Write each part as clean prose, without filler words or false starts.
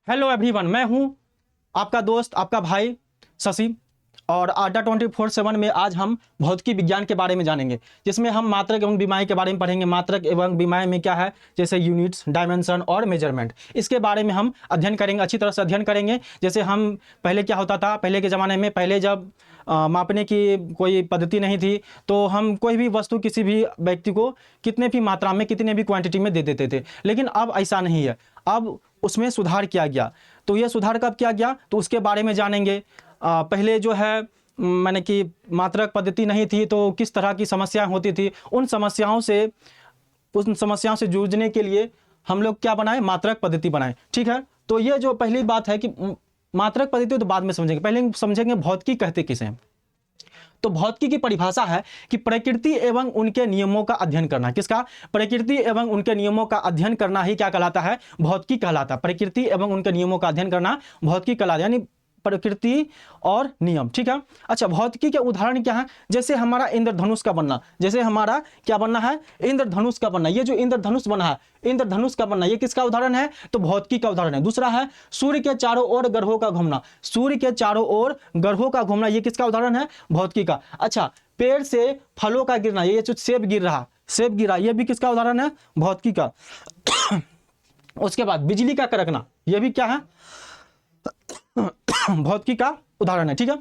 Hello everyone, मैं हूं आपका दोस्त, आपका भाई शशि। और अड्डा 24/7 में आज हम भौतिकी विज्ञान के बारे में जानेंगे, जिसमें हम मात्रक एवं विमाएँ के बारे में पढ़ेंगे। मात्रक एवं विमाएँ में क्या है, जैसे यूनिट्स, डायमेंशन और मेजरमेंट, इसके बारे में हम अध्ययन करेंगे, अच्छी तरह से अध्ययन करेंगे। जैसे हम पहले क्या होता था, पहले के ज़माने में, पहले जब मापने की कोई पद्धति नहीं थी, तो हम कोई भी वस्तु किसी भी व्यक्ति को कितने भी मात्रा में, कितने भी क्वांटिटी में दे देते थे। लेकिन अब ऐसा नहीं है, अब उसमें सुधार किया गया। तो ये सुधार कब किया गया, तो उसके बारे में जानेंगे। पहले जो है माने कि मात्रक पद्धति नहीं थी, तो किस तरह की समस्याएं होती थी, उन समस्याओं से जूझने के लिए हम लोग क्या बनाए, मात्रक पद्धति बनाए। ठीक है, तो ये जो पहली बात है कि मात्रक पद्धति तो बाद में समझेंगे, पहले समझेंगे भौतिकी कहते किसे हैं। तो भौतिकी की परिभाषा है कि प्रकृति एवं उनके नियमों का अध्ययन करना। किसका? प्रकृति एवं उनके नियमों का अध्ययन करना ही क्या कहलाता है, भौतिकी कहलाता है। प्रकृति एवं उनके नियमों का अध्ययन करना भौतिकी कहलाता है, यानी प्रकृति और नियम। ठीक है, अच्छा, भौतिकी के उदाहरण क्या है? जैसे हमारा इंद्रधनुष का बनना, जैसे हमारा क्या बनना है, इंद्रधनुष का बनना। ये जो इंद्रधनुष बना है, इंद्रधनुष का बनना, ये किसका उदाहरण है, तो भौतिकी का उदाहरण है। दूसरा है सूर्य के चारों ओर ग्रहों का घूमना, सूर्य के चारों ओर ग्रहों का घूमना, ये किसका उदाहरण है, भौतिकी का। अच्छा, पेड़ से फलों का गिरना, ये जो सेब गिर रहा, सेब गिरा, ये भी किसका उदाहरण है, भौतिकी का। उसके बाद बिजली का कड़कना, ये भी क्या है, भौतिकी का उदाहरण है। ठीक है,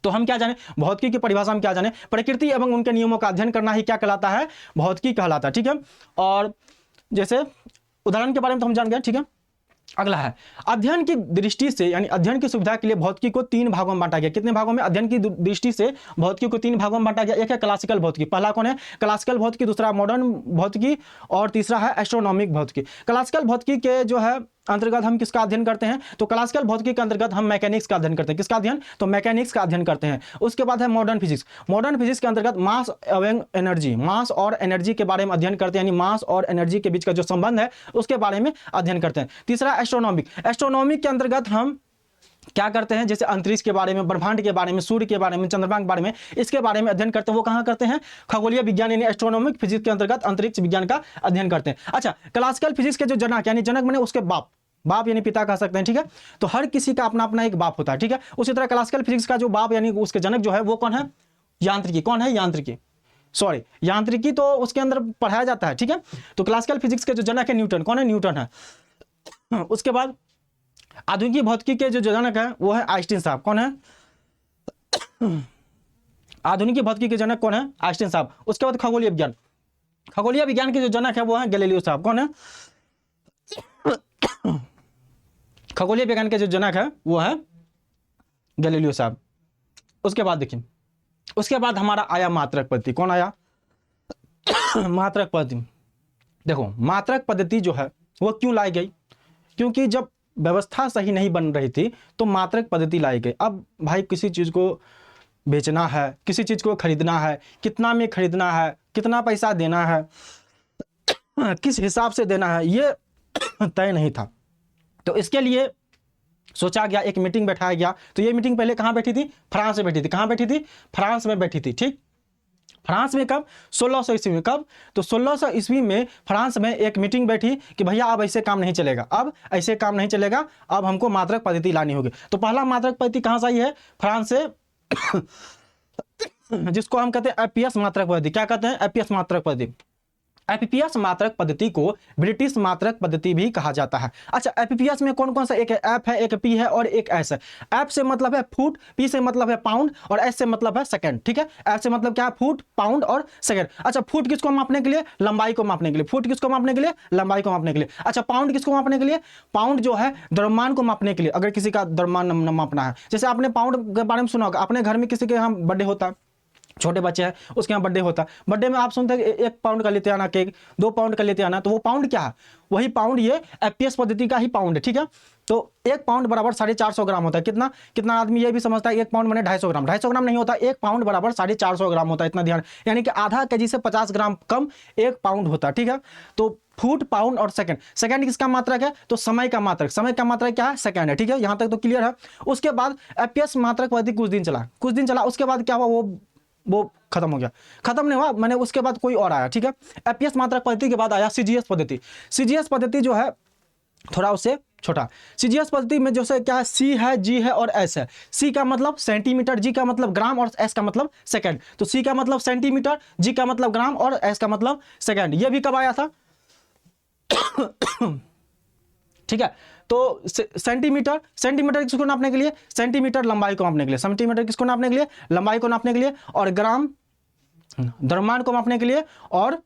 तो हम क्या जाने, भौतिकी की परिभाषा में क्या जाने, प्रकृति एवं उनके नियमों का अध्ययन करना ही क्या कहलाता है, भौतिकी कहलाता है। ठीक है, और जैसे उदाहरण के बारे में तो हम जान गए। ठीक है, अगला है अध्ययन की दृष्टि से, यानी अध्ययन की सुविधा के लिए भौतिकी को 3 भागों में बांटा गया। कितने भागों में? अध्ययन की दृष्टि से भौतिकी को 3 भागों में बांटा गया। एक है क्लासिकल भौतिकी, पहला कौन है, क्लासिकल भौतिकी, दूसरा मॉडर्न भौतिकी, और तीसरा है एस्ट्रोनॉमिक भौतिकी। क्लासिकल भौतिकी के जो है अंतर्गत हम किसका अध्ययन करते हैं, तो क्लासिकल भौतिकी के अंतर्गत हम मैकेनिक्स का अध्ययन करते हैं। किसका अध्ययन, तो मैकेनिक्स का अध्ययन करते हैं। उसके बाद है मॉडर्न फिजिक्स। मॉडर्न फिजिक्स के अंतर्गत मास एवं एनर्जी, मास और एनर्जी के बारे में अध्ययन करते हैं, यानी मास और एनर्जी के बीच का जो संबंध है उसके बारे में अध्ययन करते हैं। तीसरा एस्ट्रोनॉमिक, एस्ट्रोनॉमिक के अंतर्गत हम क्या करते हैं, जैसे अंतरिक्ष के बारे में, ब्रह्मांड के बारे में, सूर्य के बारे में, चंद्रमा के बारे में, इसके बारे में अध्ययन करते हैं। वो कहाँ करते हैं, खगोलीय विज्ञान यानी एस्ट्रोनॉमिक फिजिक्स के अंतर्गत अंतरिक्ष विज्ञान का अध्ययन करते हैं। अच्छा, क्लासिकल फिजिक्स के जो जनक, यानी जनक माने उसके बाप, बाप यानी पिता कह सकते हैं। ठीक है, तो हर किसी का अपना अपना एक बाप होता है। ठीक है, उसी तरह क्लासिकल फिजिक्स का जो बाप यानी उसके जनक जो है वो कौन है, यांत्रिकी। कौन है, यांत्रिकी, सॉरी यांत्रिकी तो उसके अंदर पढ़ाया जाता है। ठीक है, तो क्लासिकल फिजिक्स के जो जनक है न्यूटन। कौन है, न्यूटन है। उसके बाद आधुनिक भौतिकी के जो जनक है वो है आइंस्टीन साहब। कौन है, आधुनिक भौतिकी के जनक कौन है, आइंस्टीन साहब। उसके बाद खगोलीय विज्ञान, खगोलीय विज्ञान के जो जनक है वो है गैलीलियो साहब। कौन है, खगोलीय विज्ञान के जो जनक है वो है गैलीलियो साहब। उसके बाद देखिए, उसके बाद हमारा आया मात्रक पद्धति। कौन आया, मात्रक पद्धति। देखो, मात्रक पद्धति जो है वो क्यों लाई गई, क्योंकि जब व्यवस्था सही नहीं बन रही थी तो मात्रक पद्धति लाई गई। अब भाई किसी चीज को बेचना है, किसी चीज को खरीदना है, कितना में खरीदना है, कितना पैसा देना है, किस हिसाब से देना है, ये तय नहीं था। तो इसके लिए सोचा गया, एक मीटिंग बैठाया गया। तो ये मीटिंग पहले कहाँ बैठी थी, फ्रांस में बैठी थी। कहाँ बैठी थी, फ्रांस में बैठी थी। ठीक, फ्रांस में कब, 1600 ईस्वी में। कब, तो 1600 ईस्वी में फ्रांस में एक मीटिंग बैठी कि भैया अब ऐसे काम नहीं चलेगा, अब ऐसे काम नहीं चलेगा, अब हमको मात्रक पद्धति लानी होगी। तो पहला मात्रक पद्धति कहाँ से आई है, फ्रांस से, जिसको हम कहते हैं एपीएस मात्रक पद्धति। क्या कहते हैं, एपीएस मात्रक पद्धति। एपीएस मात्रक पद्धति को ब्रिटिश मात्रक पद्धति भी कहा जाता है। अच्छा, एपीएस में कौन कौन सा, एक एफ है, एक पी है और एक एस है। एफ से मतलब है फुट, पी से मतलब है पाउंड और एस से मतलब है सेकंड। ठीक है, एफ से मतलब क्या है, फुट, पाउंड और सेकंड। अच्छा, फुट किसको मापने के लिए, लंबाई को मापने के लिए। फुट किसको मापने के लिए, लंबाई को मापने के लिए। अच्छा, पाउंड किसको मापने के लिए, पाउंड जो है द्रव्यमान को मापने के लिए, अगर किसी का द्रव्यमान मापना है। जैसे आपने पाउंड के बारे में सुना होगा, अपने घर में किसी के यहाँ बर्थडे होता है, छोटे बच्चे हैं उसके यहाँ बर्थडे होता है, बर्थडे में आप सुनते हैं 1 पाउंड का लेते आना केक, 2 पाउंड का लेते आना, तो वो पाउंड क्या है, वही पाउंड, ये एपीएस पद्धति का ही पाउंड है। ठीक है, तो 1 पाउंड बराबर 450 ग्राम होता है। कितना, कितना आदमी ये भी समझता है 1 पाउंड माने 250 ग्राम, 250 ग्राम नहीं होता, 1 पाउंड बराबर 450 ग्राम होता है। इतना ध्यान, यानी कि आधा केजी से 50 ग्राम कम 1 पाउंड होता है। ठीक है, तो फुट, पाउंड और सेकंड। सेकंड किसका मात्रक है, तो समय का मात्रक, समय का मात्रक क्या है, सेकंड है। ठीक है, यहां तक तो क्लियर है। उसके बाद एपीएस मात्रक पद्धति कुछ दिन चला, उसके बाद क्या हुआ, वो खत्म हो गया, खत्म नहीं हुआ, मैंने उसके बाद कोई और आया। ठीक है, एपीएस मात्रक पद्धति के बाद आया सीजीएस पद्धति। सीजीएस पद्धति जो है थोड़ा उससे छोटा। सीजीएस पद्धति में जैसे क्या है, सी है, जी है और एस है। सी का मतलब सेंटीमीटर, जी का मतलब ग्राम और एस का मतलब सेकंड। तो सी का मतलब सेंटीमीटर, जी का मतलब ग्राम और एस का मतलब सेकंड। ये भी कब आया था? ठीक है, तो सेंटीमीटर, सेंटीमीटर किसको नापने के लिए? सेंटीमीटर लंबाई को नापने के लिए। सेंटीमीटर किसको नापने के लिए? लंबाई को नापने के लिए। और ग्राम द्रव्यमान को मापने के लिए। और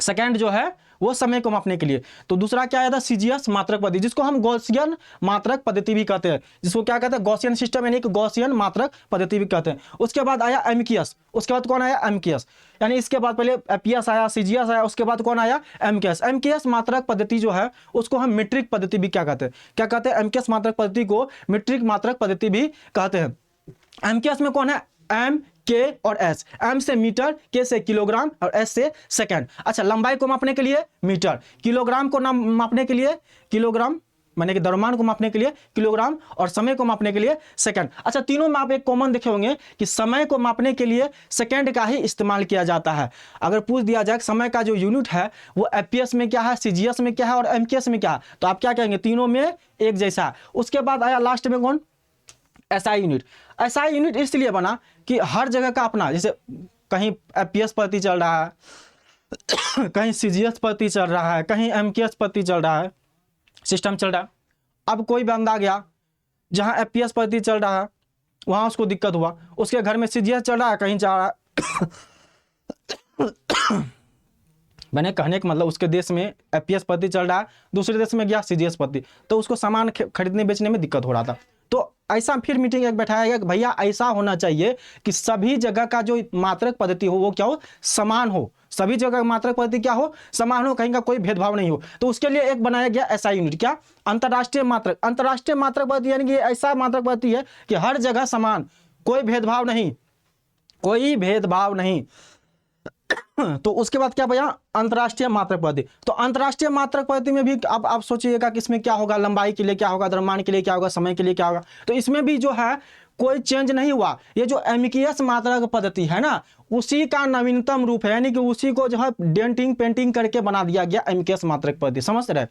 सेकंड जो है वो समय को मापने के लिए। तो दूसरा क्या आया था? सीजीएस मात्रक पद्धति, जिसको हम गॉसियन मात्रक पद्धति भी कहते हैं। जिसको क्या कहते हैं? गॉसियन सिस्टम, यानी कि गॉसियन मात्रक पद्धति भी कहते हैं। उसके बाद आया एमकेएस। उसके बाद कौन आया? एमकेएस। यानी इसके बाद पहले एपीएस आया, सीजीएस आया, उसके बाद कौन आया? एमकेएस। एमकेएस मात्रक पद्धति जो है उसको हम मीट्रिक पद्धति भी क्या कहते हैं? क्या कहते हैं? एमकेएस मात्रक पद्धति को मीट्रिक मात्रक पद्धति भी कहते हैं। एमकेएस में कौन है? एम, के और एस। एम से मीटर, के से किलोग्राम और एस से सेकंड। अच्छा, लंबाई को मापने के लिए मीटर, किलोग्राम को मापने के लिए किलोग्राम, माने कि द्रव्यमान को मापने के लिए किलोग्राम, और समय को मापने के लिए सेकंड। अच्छा, तीनों में आप एक कॉमन देखे होंगे कि समय को मापने के लिए सेकंड का ही इस्तेमाल किया जाता है। अगर पूछ दिया जाए समय का जो यूनिट है वो एपीएस में क्या है, सीजीएस में क्या है और एमकेएस में क्या है, तो आप क्या कहेंगे? तीनों में एक जैसा है। उसके बाद आया लास्ट में कौन? SI unit. एसआई यूनिट इसलिए बना कि हर जगह का अपना, जैसे कहीं एपीएस पद्धति चल रहा है, कहीं सीजीएस पद्धति चल रहा है, कहीं एमकेएस पद्धति चल रहा है, सिस्टम चल रहा है। अब कोई बंदा गया जहां एपीएस पद्धति चल रहा है, वहां उसको दिक्कत हुआ, उसके घर में सीजीएस चल रहा है, कहीं जा रहा है। मैंने कहने का मतलब उसके देश में एपीएस पद्धति चल रहा है, दूसरे देश में गया सीजीएस पद्धति, तो उसको सामान खरीदने बेचने में दिक्कत हो रहा था। तो ऐसा फिर मीटिंग एक बैठाया गया कि भैया ऐसा होना चाहिए कि सभी जगह का जो मात्रक पद्धति हो वो क्या हो? समान हो। सभी जगह मात्रक पद्धति क्या हो? समान हो, कहीं का कोई भेदभाव नहीं हो। तो उसके लिए एक बनाया गया एसआई यूनिट। क्या? अंतर्राष्ट्रीय मात्रक। अंतर्राष्ट्रीय मात्रक पद्धति यानी कि ऐसा मात्रक पद्धति है कि हर जगह समान, कोई भेदभाव नहीं, कोई भेदभाव नहीं। तो उसके बाद क्या भैया? अंतर्राष्ट्रीय मात्रक पद्धति। तो अंतर्राष्ट्रीय मात्रक पद्धति में भी अब आप सोचिएगा कि इसमें क्या होगा? लंबाई के लिए क्या होगा, द्रव्यमान के लिए क्या होगा, समय के लिए क्या होगा। तो इसमें भी जो है कोई चेंज नहीं हुआ। ये जो एमकेएस मात्रक पद्धति है ना, उसी का नवीनतम रूप है, यानी कि उसी को जो है डेंटिंग पेंटिंग करके बना दिया गया एमकेएस मात्रक पद्धति। समझ रहे?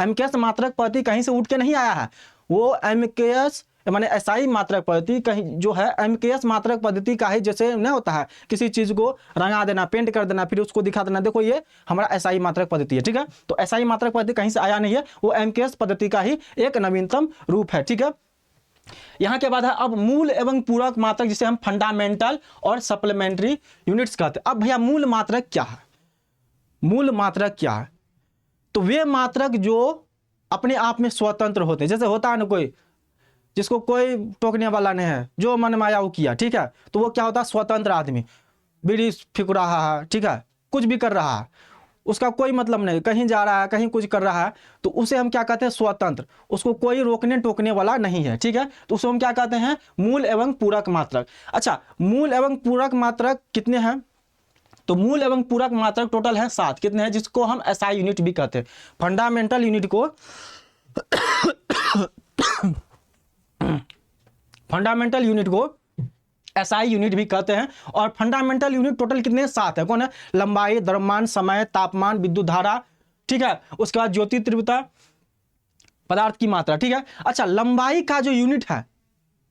एमकेएस मात्रक पद्धति कहीं से उठ के नहीं आया है। वो एमकेएस माने एसआई मात्रक पद्धति कहीं जो है एमकेएस मात्रक पद्धति का ही, जैसे नहीं होता है किसी चीज को रंगा देना, पेंट कर देना, फिर उसको दिखा देना, देखो ये हमारा एसआई मात्रक पद्धति है। ठीक है, तो एसआई मात्रक पद्धति कहीं से आया नहीं है, वो एमकेएस पद्धति का ही एक नवीनतम रूप है। ठीक है, यहां के बाद है अब मूल एवं पूरक मात्रक, जिसे हम फंडामेंटल और सप्लीमेंट्री यूनिट्स कहते हैं। अब भैया मूल मात्रक क्या है? मूल मात्रक क्या है? तो वे मात्रक जो अपने आप में स्वतंत्र होते हैं। जैसे होता है ना कोई जिसको कोई टोकने वाला नहीं है, जो मन माया वो किया, ठीक है, तो वो क्या होता है? स्वतंत्र आदमी। बीड़ी फेंक रहा है, ठीक है, कुछ भी कर रहा है, उसका कोई मतलब नहीं, कहीं जा रहा है, कहीं कुछ कर रहा है, तो उसे हम क्या कहते हैं? स्वतंत्र। उसको कोई रोकने टोकने वाला नहीं है। ठीक है, तो उसे हम क्या कहते हैं? मूल एवं पूरक मात्रक। अच्छा, मूल एवं पूरक मात्रक कितने हैं? तो मूल एवं पूरक मात्रक टोटल है 7। कितने हैं? जिसको हम एसआई यूनिट भी कहते हैं। फंडामेंटल यूनिट को फंडामेंटल यूनिट को एसआई यूनिट भी कहते हैं। और फंडामेंटल यूनिट टोटल कितने? 7 है। कौन है? लंबाई, द्रव्यमान, समय, तापमान, विद्युत धारा, ठीक है, उसके बाद ज्योति तीव्रता, पदार्थ की मात्रा। ठीक है, अच्छा, लंबाई का जो यूनिट है,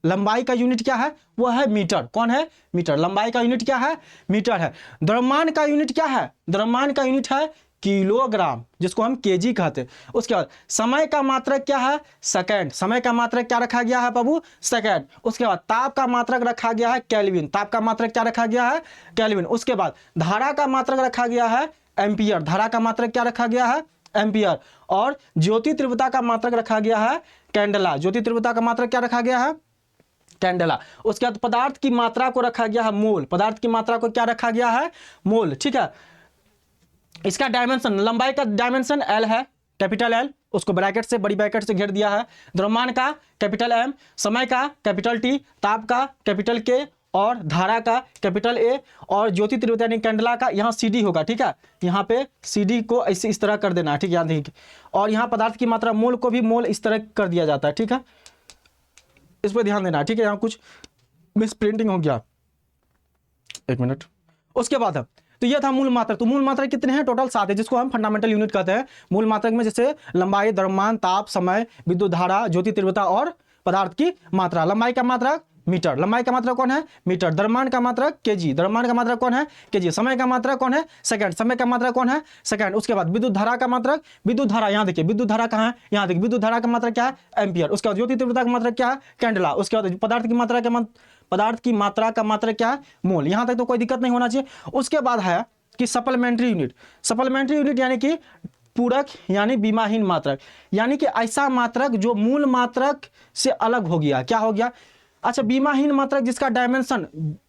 लंबाई का यूनिट क्या है? वो है मीटर। कौन है? मीटर। लंबाई का यूनिट क्या है? मीटर है। द्रव्यमान का यूनिट क्या है? द्रव्यमान का यूनिट है किलोग्राम, जिसको हम केजी कहते हैं। उसके बाद समय का मात्रक क्या है? सेकंड। समय का मात्रक क्या रखा गया है बाबू? सेकंड। उसके बाद ताप का मात्रक रखा गया है केल्विन। ताप का मात्रक क्या रखा गया है? केल्विन। उसके बाद धारा का मात्रक रखा गया है एम्पियर। धारा का मात्रक क्या रखा गया है? एम्पियर। और ज्योति तीव्रता का मात्रक रखा गया है कैंडेला। ज्योति तीव्रता का मात्रक क्या रखा गया है? कैंडेला। उसके बाद पदार्थ की मात्रा को रखा गया है मोल। पदार्थ की मात्रा को क्या रखा गया है? मोल। ठीक है, इसका डायमेंशन, लंबाई का डायमेंशन एल है, कैपिटल एल, उसको ब्रैकेट से, बड़ी ब्रैकेट से घेर दिया है। द्रव्यमान का कैपिटल एम, समय का कैपिटल टी, ताप का कैपिटल के, और धारा का कैपिटल ए, और ज्योति तीव्रता यानी कैंडेला का यहाँ सी डी होगा। ठीक है, यहाँ पे सी डी को ऐसे इस तरह कर देना है। ठीक है, यहाँ देखिए, और यहाँ पदार्थ की मात्रा मोल को भी मोल इस तरह कर दिया जाता है। ठीक है, इस पर ध्यान देना है। ठीक है, यहाँ कुछ मिस प्रिंटिंग हो गया, एक मिनट। उसके बाद तो ये था मूल मात्रक। तो मूल मात्रक कितने हैं? टोटल 7 है, जिसको हम फंडामेंटल यूनिट कहते हैं। मूल मात्रक में जैसे लंबाई, द्रव्यमान, ताप, समय, विद्युत धारा, ज्योति तीव्रता और पदार्थ की मात्रा। लंबाई का मात्रक मीटर, लंबाई का मात्रक कौन है? मीटर। द्रव्यमान का मात्रक केजी, द्रव्यमान का मात्रक कौन है? केजी। समय का मात्रक कौन है? सेकंड, समय का मात्रक कौन है? सेकंड। उसके बाद विद्युत धारा का मात्रक, विद्युत धारा यहाँ देखिए, विद्युत धारा कहाँ है? यहाँ देखिए, विद्युत धारा का मात्रक क्या है? एम्पियर। उसके बाद ज्योति तीव्रता का मात्रक क्या है? कैंडला। उसके बाद पदार्थ की मात्रा का पदार्थ की मात्रा का मात्रक क्या है? मोल। यहां तक तो कोई दिक्कत नहीं होना चाहिए। उसके बाद है कि सप्लीमेंट्री यूनिट। सप्लीमेंट्री यूनिट यानी कि पूरक यानी बीमाहीन मात्रक, यानी कि ऐसा मात्रक जो मूल मात्रक से अलग हो गया। क्या हो गया? अच्छा, बीमाहीन मात्रक जिसका डायमेंशन,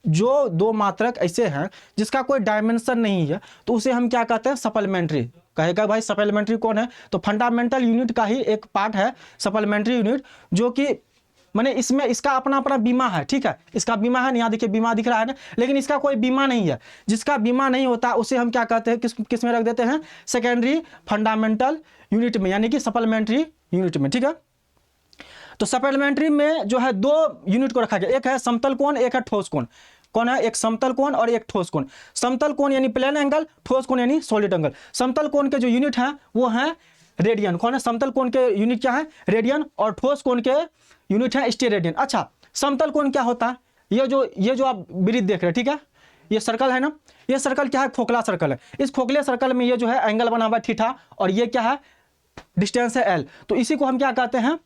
जो दो मात्रक ऐसे हैं जिसका कोई डायमेंशन नहीं है, तो उसे हम क्या कहते हैं? सप्लीमेंट्री। कहेगा भाई सप्लीमेंट्री कौन है? तो फंडामेंटल यूनिट का ही एक पार्ट है सप्लीमेंट्री यूनिट, जो कि माने इसमें इसका अपना अपना बीमा है। ठीक है, इसका बीमा है, यहाँ देखिए बीमा दिख रहा है ना, लेकिन इसका कोई बीमा नहीं है। जिसका बीमा नहीं होता उसे हम क्या कहते हैं? किस में रख देते हैं? सेकेंडरी फंडामेंटल यूनिट में, यानी कि सप्लीमेंट्री यूनिट में। ठीक है, तो सप्लीमेंट्री में जो है दो यूनिट को रखा गया, एक है समतल कोण, एक है ठोस कोण। कौन है? एक समतल कोण और एक ठोस कोण। समतल कोण यानी प्लेन एंगल, ठोस कोण यानी सॉलिड एंगल। समतल कोण के जो यूनिट है वो है रेडियन। कौन है? समतल कोण के यूनिट क्या है? रेडियन। और ठोस कोण के यूनिट है स्टेरेडियन। अच्छा, समतल कोण क्या होता है? ये जो आप वृत्त देख रहे हैं, ठीक है, ये सर्कल है ना, ये सर्कल क्या है? खोखला सर्कल है। इस खोखले सर्कल में ये जो है एंगल बना हुआ है थीटा, और ये क्या है? डिस्टेंस है एल। तो इसी को हम क्या कहते हैं?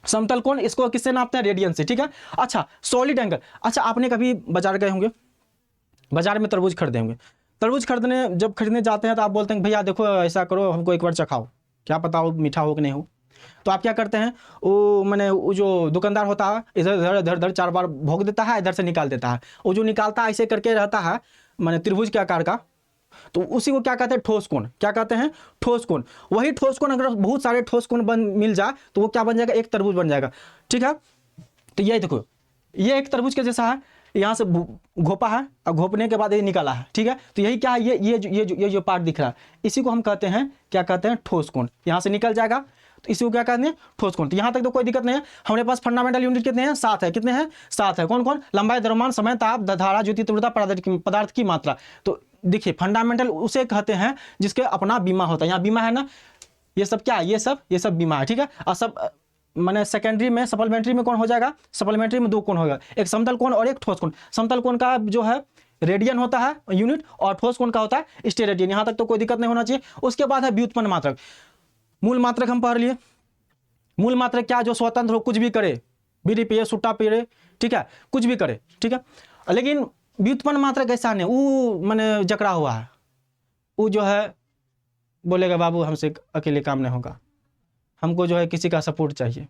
समतल कोण। इसको किससे नापते हैं? रेडियन से। ठीक है। अच्छा, सॉलिड एंगल। अच्छा, आपने कभी बाजार गए होंगे, बाजार में तरबूज खरीदे होंगे। तरबूज जब खरीदने जाते हैं तो आप बोलते हैं भैया देखो ऐसा करो, हमको एक बार चखाओ, क्या पता हो मीठा हो कि नहीं हो। तो आप क्या करते हैं? वो जो दुकानदार होता है इधर 4 बार भोग देता है, इधर से निकाल देता है। वो जो निकालता है ऐसे करके रहता है, माने त्रिभुज के आकार का, तो उसी को क्या कहते हैं? ठोस कोण। क्या कहते हैं? ठोस कोण। वही ठोस कोण अगर बहुत सारे ठोस कोण मिल जाए तो वो क्या बन जाएगा? एक तरबूज बन जाएगा। ठीक है, तो ये देखो, ये एक तरबूज के जैसा है, यहाँ से घोपा है और घोपने के बाद ये निकाला है। ठीक है, तो यही क्या है? ये जो पार्ट दिख रहा है, इसी को हम कहते हैं, क्या कहते हैं? ठोस कोण। यहाँ से निकल जाएगा तो इसी को क्या कहते हैं? ठोस कोण। तो यहाँ तक तो कोई दिक्कत नहीं है। हमारे पास फंडामेंटल यूनिट कितने हैं? 7 है। कितने हैं? 7 है। कौन कौन? लंबाई, द्रव्यमान, समय, ताप, धारा, ज्योति तीव्रता, पदार्थ की मात्रा। तो देखिए, फंडामेंटल उसे कहते हैं जिसके अपना बीमा होता है। यहाँ बीमा है ना, ये सब क्या है? ये सब बीमा है। ठीक है, और सब मैंने सेकेंडरी में, सप्लीमेंट्री में कौन हो जाएगा? सप्लीमेंट्री में 2 कोण होगा, एक समतल कोण और एक ठोस कोण। समतल कोण का जो है रेडियन होता है यूनिट, और ठोस कोण का होता है स्टेरेडियन। यहाँ तक तो कोई दिक्कत नहीं होना चाहिए। उसके बाद है व्युत्पन्न मात्रक। मूल मात्रक हम पढ़ लिए। मूल मात्रक क्या? जो स्वतंत्र हो, कुछ भी करे, बीड़ी पिए, सुट्टा पिए, ठीक है, कुछ भी करे। ठीक है, लेकिन व्युत्पन्न मात्रक ऐसा नहीं, वो मैंने जकड़ा हुआ है, वो जो है बोलेगा बाबू हमसे अकेले काम नहीं होगा, हमको जो है किसी का सपोर्ट चाहिए।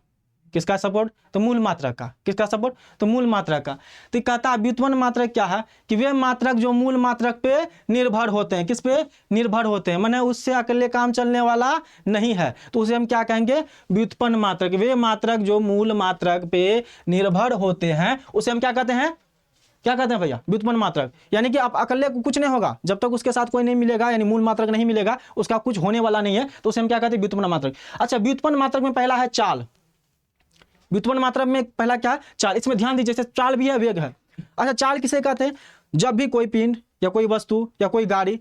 किसका सपोर्ट? तो मूल मात्रक का। किसका सपोर्ट? तो मूल मात्रक का। तो कहता है व्युत्पन्न मात्रक क्या है? कि वे मात्रक जो मूल मात्रक पे निर्भर होते हैं। किस पे निर्भर होते हैं? माने उससे अकेले काम चलने वाला नहीं है, तो उसे हम क्या कहेंगे? व्युत्पन्न मात्रक। वे मात्रक जो मूल मात्रक पे निर्भर होते हैं उसे हम क्या कहते हैं? क्या कहते हैं भैया? व्युत्पन्न मात्रक। यानी कि आप अकेले कुछ नहीं होगा, जब तक उसके साथ कोई नहीं मिलेगा, यानी मूल मात्रक नहीं मिलेगा, उसका कुछ होने वाला नहीं है, तो उसे हम क्या कहते हैं? व्युत्पन्न मात्रक। अच्छा, व्युत्पन्न मात्रक में पहला है चाल। व्युत्पन्न मात्रक में पहला क्या है? चाल। इसमें ध्यान दीजिए, जैसे चाल भी है, वेग है। अच्छा, चाल किसे कहते हैं? जब भी कोई पिंड या कोई वस्तु या कोई गाड़ी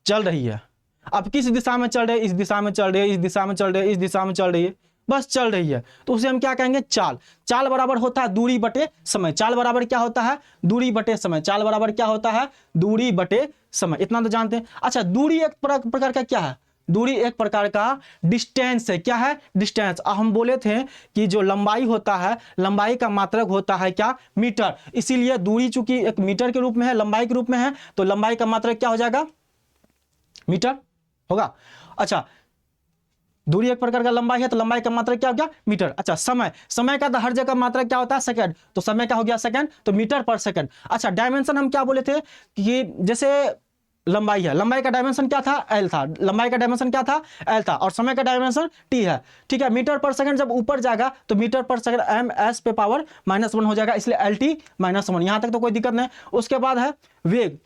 चल रही है, अब किस दिशा में चल रही है? इस दिशा में चल रही है, इस दिशा में चल रही है, इस दिशा में चल रही है, बस चल रही है, तो उसे हम क्या कहेंगे? चाल। चाल बराबर होता है दूरी बटे समय। चाल बराबर क्या होता है? दूरी बटे समय। चाल बराबर क्या होता है? दूरी बटे समय। इतना तो जानते हैं। अच्छा, दूरी एक प्रकार का क्या है? दूरी एक प्रकार का डिस्टेंस है। क्या है? डिस्टेंस। हम बोले थे कि जो लंबाई होता है, लंबाई का मात्रक होता है क्या? मीटर। इसीलिए दूरी चूंकि एक मीटर के रूप में है, लंबाई के रूप में है, तो लंबाई का मात्रक क्या हो जाएगा? मीटर होगा। अच्छा, दूरी एक प्रकार का लंबाई है तो लंबाई का मात्रक क्या हो गया? मीटर। अच्छा, समय। समय का तो हर जगह मात्रक क्या होता है? सेकंड। तो समय क्या हो गया? सेकंड, तो मीटर पर सेकंड। अच्छा, डायमेंशन हम क्या बोले थे कि जैसे लंबाई है, लंबाई का डायमेंशन क्या था? एल था। लंबाई का डायमेंशन क्या था? एल था। और समय का डायमेंशन टी है। ठीक है, मीटर पर सेकंड जब ऊपर जाएगा तो मीटर पर सेकंड एम एस पे पावर -1 हो जाएगा, इसलिए एल टी -1। यहां तक तो कोई दिक्कत नहीं। उसके बाद है वेग।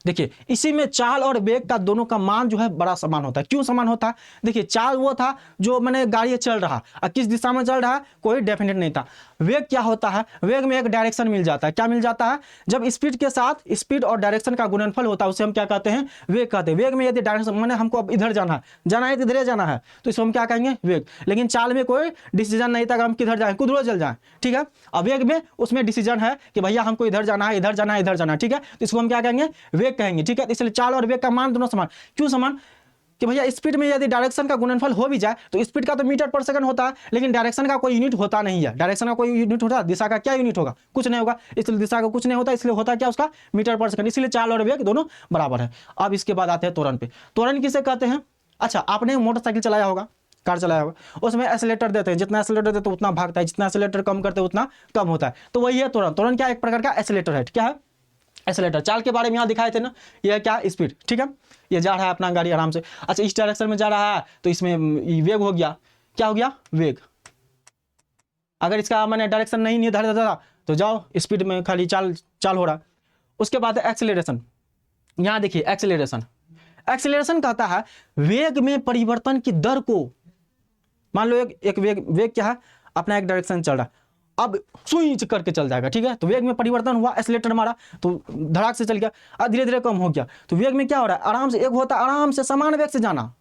देखिए इसी में चाल और वेग का दोनों का मान जो है बड़ा समान होता है। क्यों समान होता है? देखिए चाल वो था जो मैंने गाड़ी चल रहा, और किस दिशा में चल रहा है कोई डेफिनेट नहीं था। वेग क्या होता है? वेग में एक डायरेक्शन मिल जाता है। क्या मिल जाता है? जब स्पीड के साथ स्पीड और डायरेक्शन का गुणनफल होता है उसे हम क्या कहते हैं? वेग कहते हैं। वेग में यदि डायरेक्शन मैंने हमको अब इधर जाना है तो इधर जाना है, तो इसको हम क्या कहेंगे? वेग। लेकिन चाल में कोई डिसीजन नहीं था कि हम किधर जाएं, कुधरो चल जाएं, ठीक है। अब वेग में उसमें डिसीजन है कि भैया हमको इधर जाना है, इधर जाना है, इधर जाना है, ठीक है। तो इसको हम क्या कहेंगे? वेग कहेंगे, ठीक है। इसलिए चाल और वेग का मान दोनों समान। क्यों समान? कि भैया स्पीड में यदि डायरेक्शन का गुणनफल हो भी जाए तो स्पीड का तो मीटर पर सेकंड होता है, लेकिन डायरेक्शन का कोई यूनिट होता नहीं है। डायरेक्शन का कोई यूनिट होता है, दिशा का क्या यूनिट होगा? कुछ नहीं होगा। इसलिए दिशा का कुछ नहीं होता, इसलिए होता क्या उसका? मीटर पर सेकंड। इसलिए चाल और वेग दोनों बराबर है। अब इसके बाद आते हैं त्वरण पे। त्वरण किसे कहते हैं? अच्छा, आपने मोटरसाइकिल चलाया होगा, कार चलाया होगा, उसमें एक्सीलेटर देते हैं, जितना एक्सीलेटर देते हैं उतना भागता है, जितना एक्सीलेटर कम करते हैं उतना कम होता है। तो वही है त्वरण। त्वरण क्या? एक प्रकार का एक्सीलेटर है। क्या है? एक्सीलेटर। चाल के बारे में यहाँ दिखाए थे ना, यह क्या? स्पीड, ठीक है। ये जा रहा है अपना गाड़ी आराम से। अच्छा, इस डायरेक्शन में जा रहा है तो इसमें वेग हो गया। क्या हो गया? वेग। अगर इसका मैंने डायरेक्शन नहीं निर्धारित था तो जाओ स्पीड में खाली चाल हो रहा। उसके बाद है एक्सीलरेशन। यहाँ देखिए एक्सीलरेशन। एक्सीलरेशन कहता है वेग में परिवर्तन की दर को, मान लो एक वेग क्या है? अपना एक डायरेक्शन चल रहा, अब स्विच करके चल जाएगा, ठीक है। तो वेग में परिवर्तन हुआ, एक्सीलेटर मारा तो धड़ाक से चल गया, और धीरे धीरे कम हो गया। तो वेग में क्या हो रहा है? आराम से। एक होता आराम से समान वेग से जाना,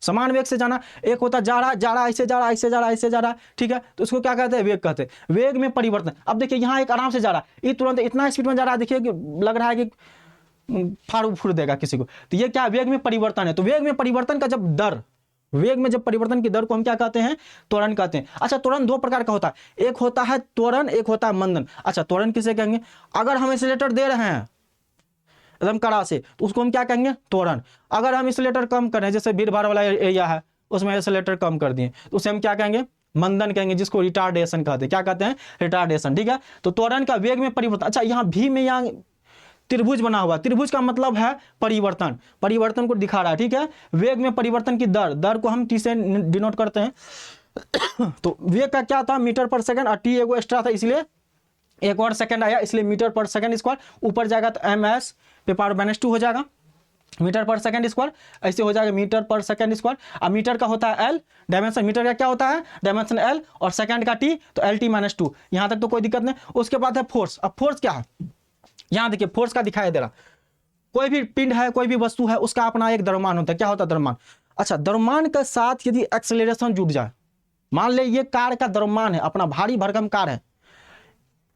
समान वेग से जाना। एक होता जा रहा ऐसे जा रहा, ऐसे जा रहा, ऐसे जा रहा, ठीक है। तो उसको क्या कहते हैं? वेग कहते हैं। वेग में परिवर्तन। अब देखिए यहाँ एक आराम से जा रहा है, ये तुरंत इतना स्पीड में जा रहा है, देखिए लग रहा है कि फाड़ फूड़ देगा किसी को। तो ये क्या? वेग में परिवर्तन है। तो वेग में परिवर्तन का जब दर, वेग में जब परिवर्तन की दर को हम क्या कहते हैं? त्वरण कहते हैं। अच्छा, त्वरण दो प्रकार का होता है, एक होता है त्वरण, एक होता है मंदन। अच्छा, त्वरण किसे कहेंगे? अगर हम एक्सीलरेटर दे रहे हैं एकदम कड़ा से तो उसको हम क्या कहेंगे? त्वरण। अगर हम एक्सीलरेटर कम कर रहे हैं, जैसे भीड़ भाड़ वाला एरिया है उसमें एक्सीलरेटर कम कर दिए, तो उसे हम क्या कहेंगे? मंदन कहेंगे, जिसको रिटार्डेशन कहते हैं। क्या कहते हैं? रिटार्डेशन, ठीक है। तो त्वरण का वेग में परिवर्तन। अच्छा, यहाँ भी में यहाँ त्रिभुज बना हुआ, त्रिभुज का मतलब है परिवर्तन, परिवर्तन को दिखा रहा है, ठीक है। वेग में परिवर्तन की दर, दर को हम टी से डिनोट करते हैं। तो वेग का क्या था? मीटर पर सेकंड, और टी एगो एक्स्ट्रा था इसलिए एक और सेकंड आया, इसलिए मीटर पर सेकंड स्क्वायर। ऊपर जाएगा तो ms पे पावर -2 हो जाएगा, मीटर पर सेकंड स्क्वायर। ऐसे हो जाएगा मीटर पर सेकंड स्क्वायर। अब मीटर का होता है l डायमेंशन, मीटर का क्या होता है? डायमेंशन l, और सेकंड का t, तो LT-2। यहाँ तक तो कोई दिक्कत नहीं। उसके बाद है फोर्स। अब फोर्स क्या है? यहां देखिए फोर्स का दिखाई दे रहा, कोई भी पिंड है, कोई भी वस्तु है, उसका अपना एक द्रव्यमान होता है। क्या होता है? द्रव्यमान। अच्छा, द्रव्यमान के साथ यदि एक्सेलरेशन जुड़ जाए, मान ले ये कार का द्रव्यमान है, अपना भारी भरकम कार है,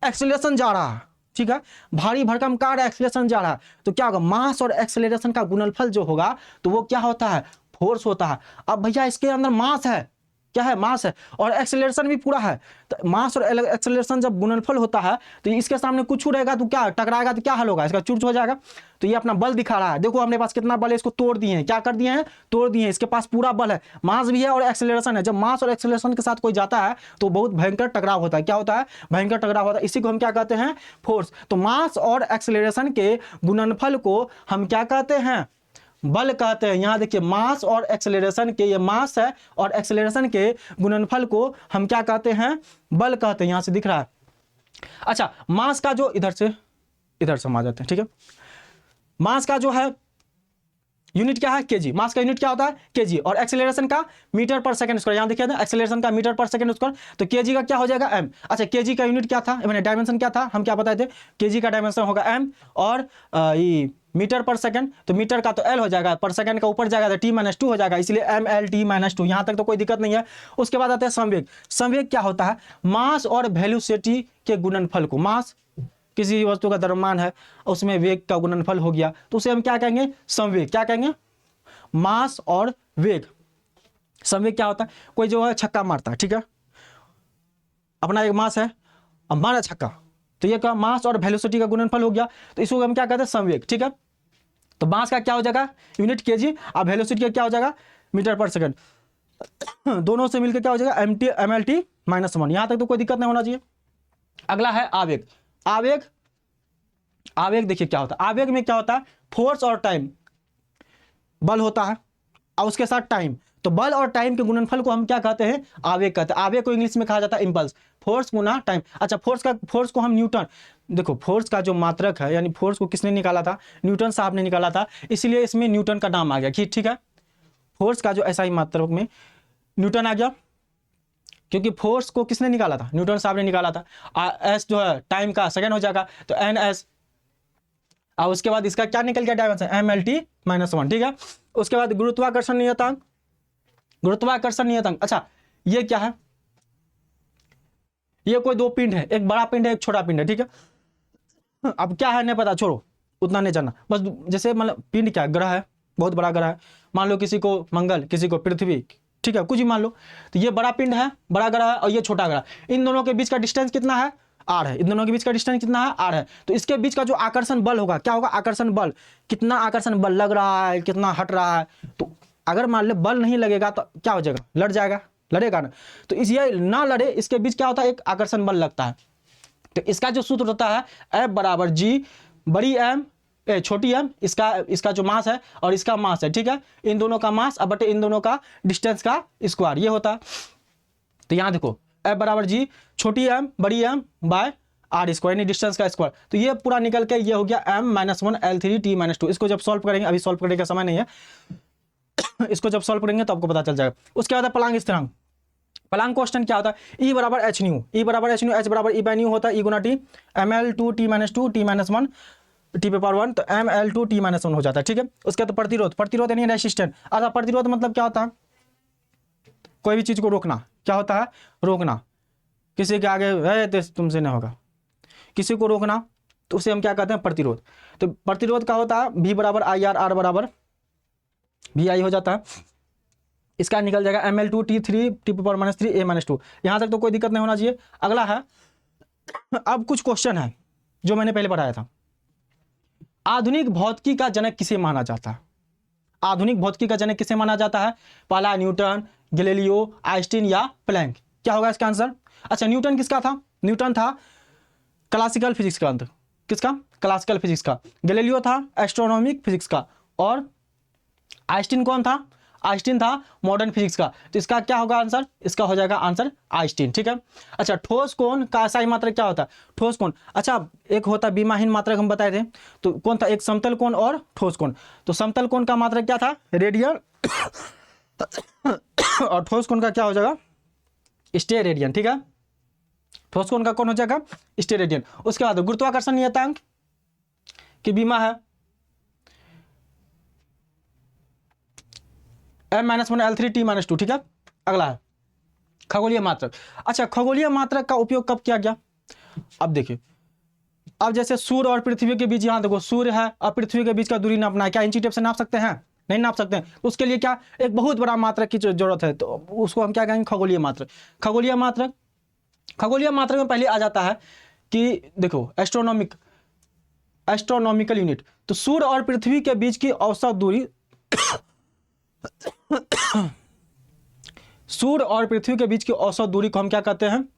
एक्सेलरेशन जा रहा है, ठीक है, भारी भरकम कार है, एक्सेलरेशन जा रहा है, तो क्या होगा? मास और एक्सेलरेशन का गुणनफल जो होगा तो वो क्या होता है? फोर्स होता है। अब भैया इसके अंदर मास है, क्या है? मास है, और एक्सेलरेशन भी पूरा है। तो मास और एक्सेलरेशन जब गुणनफल होता है तो इसके सामने कुछ रहेगा तो क्या टकराएगा, तो क्या हल होगा? इसका चुर्च हो जाएगा। तो ये अपना बल दिखा रहा है, देखो अपने पास कितना बल है, इसको तोड़ दिए हैं। क्या कर दिए हैं? तोड़ दिए हैं। इसके पास पूरा बल है, मास भी है और एक्सेलरेशन है। जब मास और एक्सेलरेशन के साथ कोई जाता है तो बहुत भयंकर टकराव होता है। क्या होता है? भयंकर टकराव होता है। इसी को हम क्या कहते हैं? फोर्स। तो मास और एक्सेलरेशन के गुणनफल को हम क्या कहते हैं? बल कहते हैं। यहां देखिए मास और एक्सेलरेशन के, ये मास है और एक्सेलरेशन के गुणनफल को हम क्या कहते हैं? बल कहते हैं। यहां से दिख रहा है। अच्छा, मास का जो इधर से हम आ जाते हैं, ठीक है। मास का जो है यूनिट क्या है? केजी। मास का यूनिट क्या होता है? केजी। और एक्सेलरेशन का मीटर पर सेकंड स्क्वायर। यहां देखिए एक्सेलरेशन का मीटर पर सेकंड स्क्वायर, तो केजी का क्या हो जाएगा? एम। अच्छा, केजी का यूनिट क्या था, मैंने डायमेंशन क्या था, हम क्या बताए थे? केजी का डायमेंशन होगा एम, और ये मीटर पर सेकंड, तो मीटर का तो एल हो जाएगा, पर सेकंड का ऊपर जाएगा तो t-2 हो जाएगा, इसलिए mL-t-2। यहां तक तो कोई दिक्कत नहीं है। उसके बाद आता है संवेग। संवेग क्या होता है? मास और वेलोसिटी के गुणनफल को, मास किसी वस्तु का द्रव्यमान है, उसमें वेग का गुणनफल हो गया, तो उसे हम क्या कहेंगे? संवेग। क्या कहेंगे? मास और वेग। संवेग क्या होता है? कोई जो है छक्का मारता है, ठीक है, अपना एक मास है, अब मारा छक्का, तो ये का मास और वेलोसिटी का गुणनफल हो गया, तो इसको हम क्या कहते हैं? संवेग, ठीक है। तो मास का क्या हो जाएगा? यूनिट केजी, और वेलोसिटी का क्या हो जाएगा? मीटर पर सेकंड। दोनों से मिलकर क्या हो जाएगा? mL-t-1। यहां तक तो कोई दिक्कत नहीं होना चाहिए। अगला है आवेग। आवेग, आवेग देखिए क्या होता है? आवेग में क्या होता है? फोर्स और टाइम, बल होता है और उसके साथ टाइम, तो बल और टाइम के गुणनफल को हम क्या कहते हैं? आवेग कहते हैं। आवेग को इंग्लिश में कहा जाता है इंपल्स। फोर्स गुना टाइम। अच्छा, फोर्स को हम न्यूटन, देखो फोर्स का जो मात्रक है, यानी फोर्स को किसने निकाला था, न्यूटन साहब ने निकाला था, इसलिए इसमें न्यूटन का नाम आ गया कि ठीक है, फोर्स का जो एसआई मात्रक में न्यूटन आ गया, क्योंकि फोर्स को किसने निकाला था, न्यूटन साहब ने निकाला था। एस जो है टाइम का सेकंड हो जाएगा, तो एन एस, और उसके बाद इसका क्या निकल गया डायमेंशन, एम एल टी -1, ठीक है। उसके बाद गुरुत्वाकर्षण नियतांक, गुरुत्वाकर्षण नियतांक, अच्छा ये क्या है, ये कोई दो पिंड है, एक बड़ा पिंड है एक छोटा पिंड है, ठीक है। अब क्या है नहीं पता, छोड़ो, उतना नहीं जानना, बस जैसे मतलब पिंड क्या ग्रह है, बहुत बड़ा ग्रह है, मान लो किसी को मंगल, किसी को पृथ्वी, ठीक है, कुछ ही मान लो, तो ये बड़ा पिंड है, बड़ा ग्रह है, और ये छोटा ग्रह, इन दोनों के बीच का डिस्टेंस कितना है, आर है, इन दोनों के बीच का डिस्टेंस कितना है, आर है। तो इसके बीच का जो आकर्षण बल होगा, क्या होगा, आकर्षण बल, कितना आकर्षण बल लग रहा है, कितना हट रहा है। तो अगर मान लो बल नहीं लगेगा तो क्या हो जाएगा, लड़ जाएगा, लड़ेगा ना, तो इसलिए ना लड़े, इसके बीच क्या होता है, एक आकर्षण बल लगता है। तो इसका जो सूत्र होता है F बराबर G, बड़ी एम छोटी एम, इसका जो मास है और इसका मास है, ठीक है, इन दोनों का मास अब बटे इन दोनों का डिस्टेंस का स्क्वायर, ये होता है। तो यहां देखो F बराबर G, छोटी एम बड़ी एम बाय आर स्क्वायर, यानी डिस्टेंस का स्क्वायर। तो ये पूरा निकल के ये हो गया m-1 L3t-2। इसको जब सॉल्व करेंगे, अभी सॉल्व करने का समय नहीं है, इसको जब सॉल्व करेंगे तो आपको पता चल जाएगा। उसके बाद प्लांक स्थिरांक, प्लांक कांस्टेंट क्या होता है, E बराबर एच न्यू, E बराबर एच न्यू, H बराबर E बाय न्यू होता है, E गुना टी, ml2t-2 t-1 t⁻1, तो ml2 t-1 हो जाता है, ठीक है। उसके बाद प्रतिरोध, प्रतिरोध यानी रेसिस्टेंट। अच्छा प्रतिरोध मतलब क्या होता है, कोई भी चीज को रोकना, क्या होता है, रोकना, किसी के आगे है तुमसे नहीं होगा, किसी को रोकना, तो उसे हम क्या कहते हैं, प्रतिरोध। तो प्रतिरोध का होता है V बराबर IR, R बराबर VI हो जाता है। इसका निकल जाएगा ml2t3 t⁻3 a-2। यहां तक तो कोई दिक्कत नहीं होना चाहिए। अगला है, अब कुछ क्वेश्चन है जो मैंने पहले पढ़ाया था, आधुनिक भौतिकी का जनक किसे माना जाता है, आधुनिक भौतिकी का जनक किसे माना जाता है, पहला न्यूटन, गैलीलियो, आइंस्टीन या प्लैंक, क्या होगा इसका आंसर। अच्छा न्यूटन किसका था, न्यूटन था क्लासिकल फिजिक्स का, किसका, क्लासिकल फिजिक्स का। गैलीलियो था एस्ट्रोनॉमिक फिजिक्स का, और आइंस्टीन कौन था, आइंस्टीन था मॉडर्न फिजिक्स का। तो इसका क्या होगा आंसर, इसका हो जाएगा आंसर आइंस्टीन, ठीक है। अच्छा ठोस कोण का एसआई मात्रक क्या होता है, ठोस कोण, अच्छा एक होता है विमाहीन मात्रक, हम बताए थे, तो कौन था, एक समतल कोण और ठोस कोण। तो समतल कोण का मात्रक क्या था, रेडियन, और ठोस कोण का क्या हो जाएगा, स्टेरेडियन, ठीक है। ठोस कोण का कौन हो जाएगा, स्टेरेडियन। उसके बाद गुरुत्वाकर्षण नियतांक की बीमा है m-1 L3t-2, ठीक है। अगला है खगोलीय मात्रक। अच्छा खगोलीय मात्रक का उपयोग कब किया गया, अब देखिए, अब जैसे सूर्य और पृथ्वी के बीच, यहां देखो सूर्य है और पृथ्वी के बीच का दूरी नापना है, क्या इंची टेप से नाप सकते हैं, नहीं नाप सकते हैं। तो उसके लिए क्या, एक बहुत बड़ा मात्रक की जरूरत है, तो उसको हम क्या कहेंगे, खगोलीय मात्रक। खगोलीय मात्रक, खगोलीय मात्रक में पहले आ जाता है कि देखो एस्ट्रोनॉमिकल यूनिट। तो सूर्य और पृथ्वी के बीच की औसत दूरी सूर्य और पृथ्वी के बीच की औसत दूरी को हम क्या कहते हैं,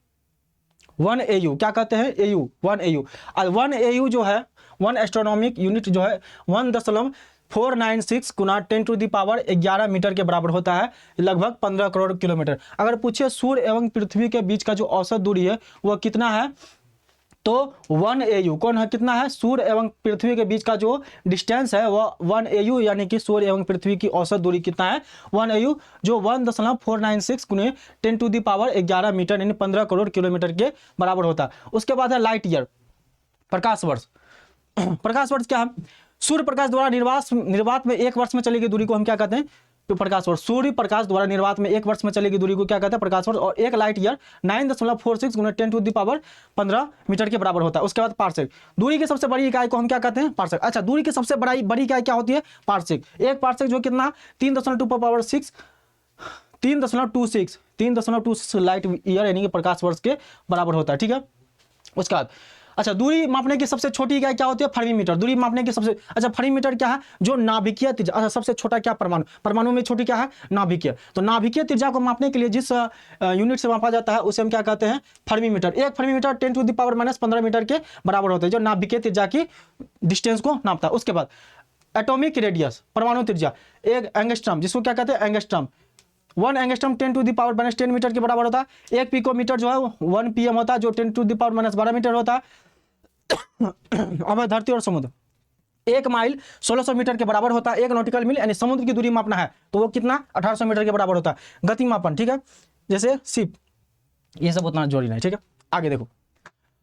1 AU, क्या कहते हैं, AU, 1 AU। और 1 AU जो है, 1 एस्ट्रोनॉमिक यूनिट जो है 1.496 गुना 10⁻11 मीटर के बराबर होता है, लगभग 15 करोड़ किलोमीटर। अगर पूछे सूर्य एवं पृथ्वी के बीच का जो औसत दूरी है वह कितना है, तो 1 AU कौन है, कितना है, सूर्य एवं पृथ्वी के बीच का जो डिस्टेंस है वह 1 AU, यानी कि सूर्य एवं पृथ्वी की औसत दूरी कितना है, 1 AU, जो 1.496 गुने 10⁻11 मीटर यानी 15 करोड़ किलोमीटर के बराबर होता है। उसके बाद है लाइट ईयर, प्रकाश वर्ष। प्रकाश वर्ष क्या है, सूर्य प्रकाश द्वारा निर्वात में 1 वर्ष में चलेगी दूरी को हम क्या कहते हैं, प्रकाश वर्ष। सूर्य प्रकाश द्वारा निर्वात में 1 वर्ष में चलेगी दूरी को क्या कहते हैं, प्रकाश वर्ष। और 1 लाइट ईयर 9.46 गुना 10⁻15 मीटर के बराबर होता है। उसके बाद पार्सेक, दूरी की सबसे बड़ी इकाई को हम क्या कहते हैं, पार्सेक। अच्छा दूरी की सबसे बड़ी इकाई क्या होती है, पार्सेक। एक पार्सेक जो कितना 3.26 लाइट ईयर यानी कि प्रकाश वर्ष के बराबर होता है, ठीक है। उसके बाद अच्छा दूरी मापने की सबसे छोटी इकाई क्या होती है, फर्मीमीटर। दूरी मापने की सबसे, अच्छा फर्मीमीटर क्या है, जो नाभिकीय त्रिज्या, अच्छा सबसे छोटा क्या, परमाणु, परमाणु में छोटी क्या है, नाभिकीय। तो नाभिकीय त्रिज्या को मापने के लिए जिस यूनिट से मापा जाता है उसे हम क्या कहते हैं, फर्मीमीटर। एक फर्मीमीटर 10⁻−15 मीटर के बराबर होता है, जो नाभिकीय त्रिज्या की डिस्टेंस को नापता है। उसके बाद एटॉमिक रेडियस, परमाणु त्रिज्या, एक एंगस्ट्रॉम, जिसको क्या कहते हैं, एंगस्ट्रॉम। 1 एंगस्ट्रॉम 10⁻10 मीटर के बराबर होता है। एक पिकोमीटर जो है 1 PM होता है, जो 10⁻12 मीटर होता है। अब है धरती और समुद्र। 1 माइल 1600 मीटर के बराबर होता है। 1 नॉटिकल मील यानी समुद्र की दूरी मापना है तो वो कितना 1800 मीटर के बराबर होता है। गति मापन, ठीक है, जैसे शिप, ये सब उतना जोड़ी नहीं, ठीक है। आगे देखो,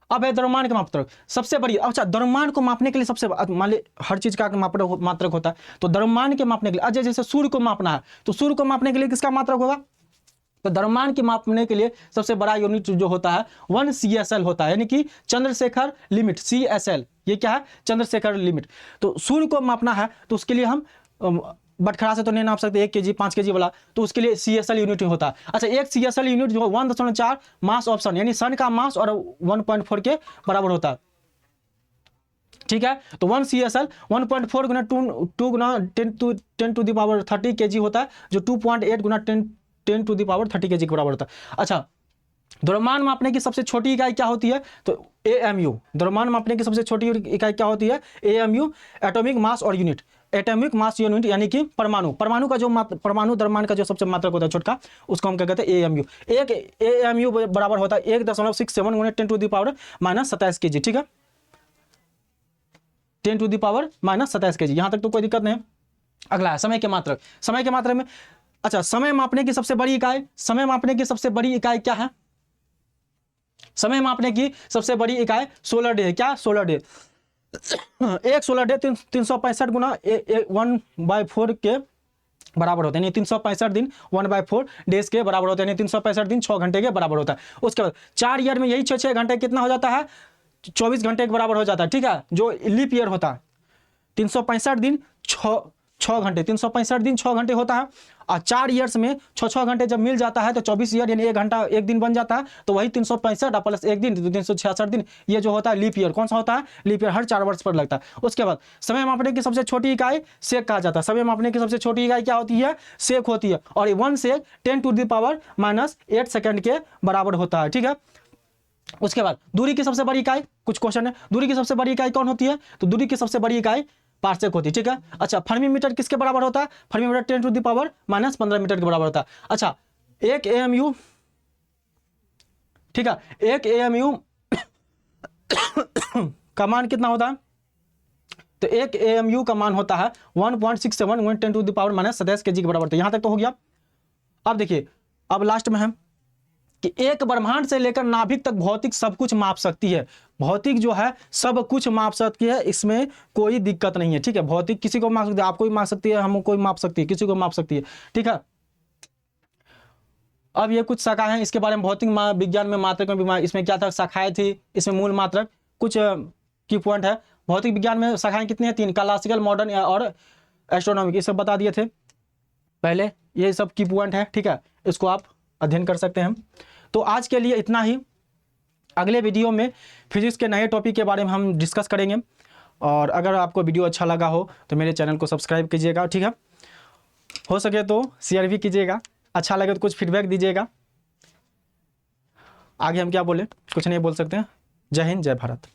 अब है द्रव्यमान के मात्रक, सबसे बड़ी। अच्छा, द्रव्यमान को मापने के लिए सबसे, मान ली हर चीज का मात्रक होता है, तो द्रव्यमान के मापने के लिए, अजय जैसे सूर्य को मापना है तो सूर्य को मापने के लिए किसका मात्रक होगा, तो द्रव्यमान के मापने के लिए सबसे बड़ा यूनिट जो होता है 1 CSL होता है, यानी कि चंद्रशेखर लिमिट, CSL, ये क्या है, चंद्रशेखर लिमिट। तो सूर्य को मापना है तो उसके लिए हम बटखरा से तो नहीं नाप सकते 1 kg 5 kg वाला, तो उसके लिए CSL यूनिट होता है। अच्छा, एक CSL यूनिट जो 1.4 मास ऑफ सन, यानी सन का मास और 1.4 के बराबर होता है, ठीक है। तो 1 CSL 1.4 गुना 2 गुना 10 टू द पावर 30 kg होता है, जो 2.8 गुना 10 टू द पावर 30 kg के बराबर होता है। अच्छा, द्रव्यमान मापने की सबसे छोटी इकाई क्या होती है, तो AMU। द्रव्यमान मापने की सबसे छोटी इकाई क्या होती है, AMU, एटॉमिक मास और यूनिट, एटॉमिक मास यूनिट, यानी कि परमाणु। परमाणु का जो परमाणु द्रव्यमान का जो सबसे मात्रक होता है छोटका, उसको हम क्या कहते हैं, AMU। एक AMU बराबर होता है 1.67 गुना 10 टू द पावर -27 kg, ठीक है, 10 टू द पावर -27 kg। यहां तक तो कोई दिक्कत नहीं है। अगला है समय के मात्रक। समय के मात्रक में, अच्छा, समय मापने की सबसे बड़ी इकाई, समय मापने की सबसे बड़ी इकाई क्या है, समय मापने की सबसे बड़ी इकाई सोलर डे है। क्या, सोलर डे। एक सोलर डे 365 गुना 1/4 के बराबर होता है, यानी 365 दिन 1/4 डेज के बराबर होता है, यानी 365 दिन 6 घंटे के बराबर होता है। उसके बाद 4 ईयर में यही 6 घंटे कितना हो जाता है, 24 घंटे के बराबर हो जाता है, ठीक है, जो लीप ईयर होता है। 365 दिन 6 घंटे, 365 दिन 6 घंटे होता है, और 4 ईयर्स में 6 घंटे जब मिल जाता है तो 24 ईयर यानी 1 घंटा 1 दिन बन जाता है, तो वही 365 प्लस 1 दिन, तो 366 दिन, ये जो होता है लीप ईयर। कौन सा होता है, लीप ईयर, हर 4 वर्ष पर लगता है। उसके बाद समय मापने की सबसे छोटी इकाई सेक कहा जाता है। समय मापने की सबसे छोटी इकाई क्या होती है, सेक होती है, और 1 सेक 10 टू द पावर -8 सेकंड के बराबर होता है, ठीक है। उसके बाद दूरी की सबसे बड़ी इकाई, कुछ क्वेश्चन है, दूरी की सबसे बड़ी इकाई कौन होती है, तो दूरी की सबसे बड़ी इकाई पार्सेक होती है, ठीक है। अच्छा, फर्मी मीटर किसके बराबर होता है, fermi metre 10 to the power -15 metre के बराबर होता है। अच्छा, एक AMU, ठीक है, एक AMU का मान कितना होता है, तो एक AMU का मान होता है 1.67 × 10 टू द पावर -27 kg के बराबर होता है। यहां तक तो हो गया। अब देखिए, अब लास्ट में है कि एक ब्रह्मांड से लेकर नाभिक तक भौतिक सब कुछ माप सकती है। भौतिक जो है सब कुछ माप सकती है, इसमें कोई दिक्कत नहीं है, ठीक है। भौतिक किसी को माप सकती है, आपको भी माप सकती है, हमको भी माप सकती है, किसी को माप सकती है, ठीक है। अब ये कुछ शाखाएं हैं, इसके बारे में भौतिक विज्ञान में मात्रक में भी, इसमें क्या था, शाखाएं थी, इसमें मूल मात्रक, कुछ की पॉइंट है। भौतिक विज्ञान में शाखाएं कितनी है, 3, क्लासिकल, मॉडर्न और एस्ट्रोनॉमिक, ये सब बता दिए थे पहले, ये सब की पॉइंट है, ठीक है, इसको आप अध्ययन कर सकते हैं। तो आज के लिए इतना ही। अगले वीडियो में फिजिक्स के नए टॉपिक के बारे में हम डिस्कस करेंगे, और अगर आपको वीडियो अच्छा लगा हो तो मेरे चैनल को सब्सक्राइब कीजिएगा, ठीक है, हो सके तो शेयर भी कीजिएगा, अच्छा लगे तो कुछ फीडबैक दीजिएगा। आगे हम क्या बोले, कुछ नहीं बोल सकते हैं। जय हिंद, जय भारत।